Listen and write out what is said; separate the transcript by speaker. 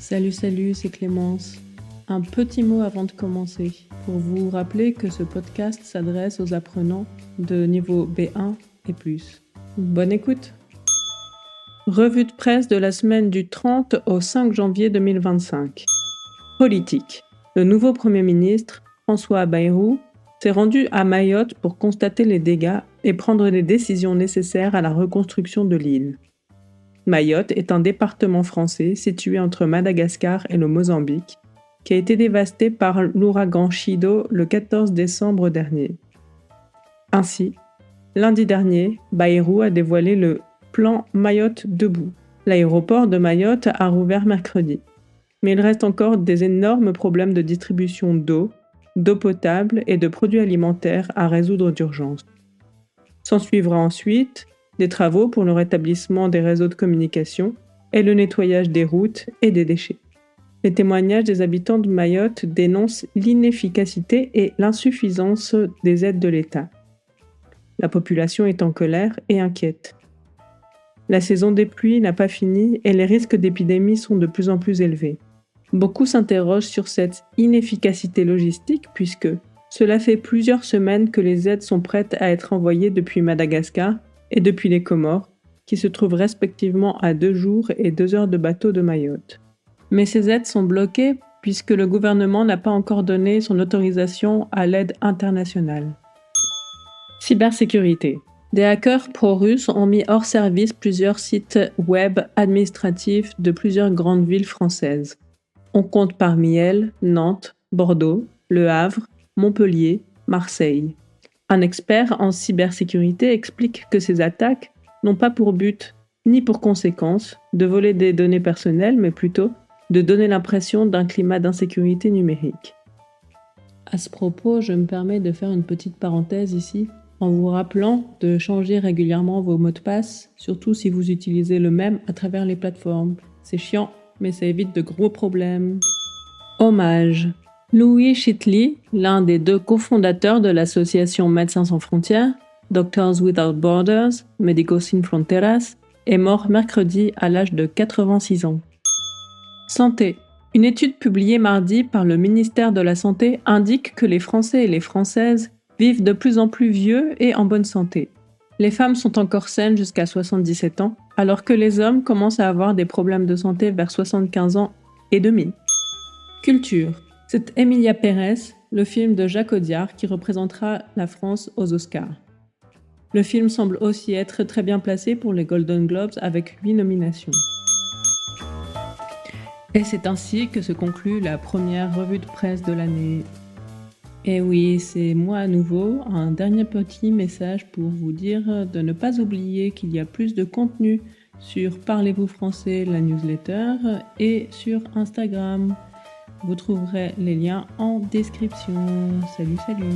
Speaker 1: Salut, c'est Clémence. Un petit mot avant de commencer, pour vous rappeler que ce podcast s'adresse aux apprenants de niveau B1 et plus. Bonne écoute! Revue de presse de la semaine du 30 au 5 janvier 2025. Politique. Le nouveau Premier ministre, François Bayrou, s'est rendu à Mayotte pour constater les dégâts et prendre les décisions nécessaires à la reconstruction de l'île. Mayotte est un département français situé entre Madagascar et le Mozambique, qui a été dévasté par l'ouragan Chido le 14 décembre dernier. Ainsi, lundi dernier, Bayrou a dévoilé le plan Mayotte debout. L'aéroport de Mayotte a rouvert mercredi, mais il reste encore des énormes problèmes de distribution d'eau potable et de produits alimentaires à résoudre d'urgence. S'ensuivra ensuite des travaux pour le rétablissement des réseaux de communication et le nettoyage des routes et des déchets. Les témoignages des habitants de Mayotte dénoncent l'inefficacité et l'insuffisance des aides de l'État. La population est en colère et inquiète. La saison des pluies n'a pas fini et les risques d'épidémie sont de plus en plus élevés. Beaucoup s'interrogent sur cette inefficacité logistique puisque cela fait plusieurs semaines que les aides sont prêtes à être envoyées depuis Madagascar et depuis les Comores, qui se trouvent respectivement à 2 jours et 2 heures de bateau de Mayotte. Mais ces aides sont bloquées puisque le gouvernement n'a pas encore donné son autorisation à l'aide internationale. Cybersécurité. Des hackers pro-russes ont mis hors service plusieurs sites web administratifs de plusieurs grandes villes françaises. On compte parmi elles Nantes, Bordeaux, Le Havre, Montpellier, Marseille. Un expert en cybersécurité explique que ces attaques n'ont pas pour but, ni pour conséquence, de voler des données personnelles, mais plutôt de donner l'impression d'un climat d'insécurité numérique. À ce propos, je me permets de faire une petite parenthèse ici, en vous rappelant de changer régulièrement vos mots de passe, surtout si vous utilisez le même à travers les plateformes. C'est chiant, mais ça évite de gros problèmes. Hommage. Louis Chitli, l'un des 2 cofondateurs de l'association Médecins sans frontières, Doctors Without Borders, Médicos Sin Fronteras, est mort mercredi à l'âge de 86 ans. Santé. Une étude publiée mardi par le ministère de la Santé indique que les Français et les Françaises vivent de plus en plus vieux et en bonne santé. Les femmes sont encore saines jusqu'à 77 ans, alors que les hommes commencent à avoir des problèmes de santé vers 75 ans et demi. Culture. C'est Emilia Pérez, le film de Jacques Audiard qui représentera la France aux Oscars. Le film semble aussi être très bien placé pour les Golden Globes avec 8 nominations. Et c'est ainsi que se conclut la première revue de presse de l'année. Et oui, c'est moi à nouveau, un dernier petit message pour vous dire de ne pas oublier qu'il y a plus de contenu sur Parlez-vous français, la newsletter, et sur Instagram. Vous trouverez les liens en description. Salut!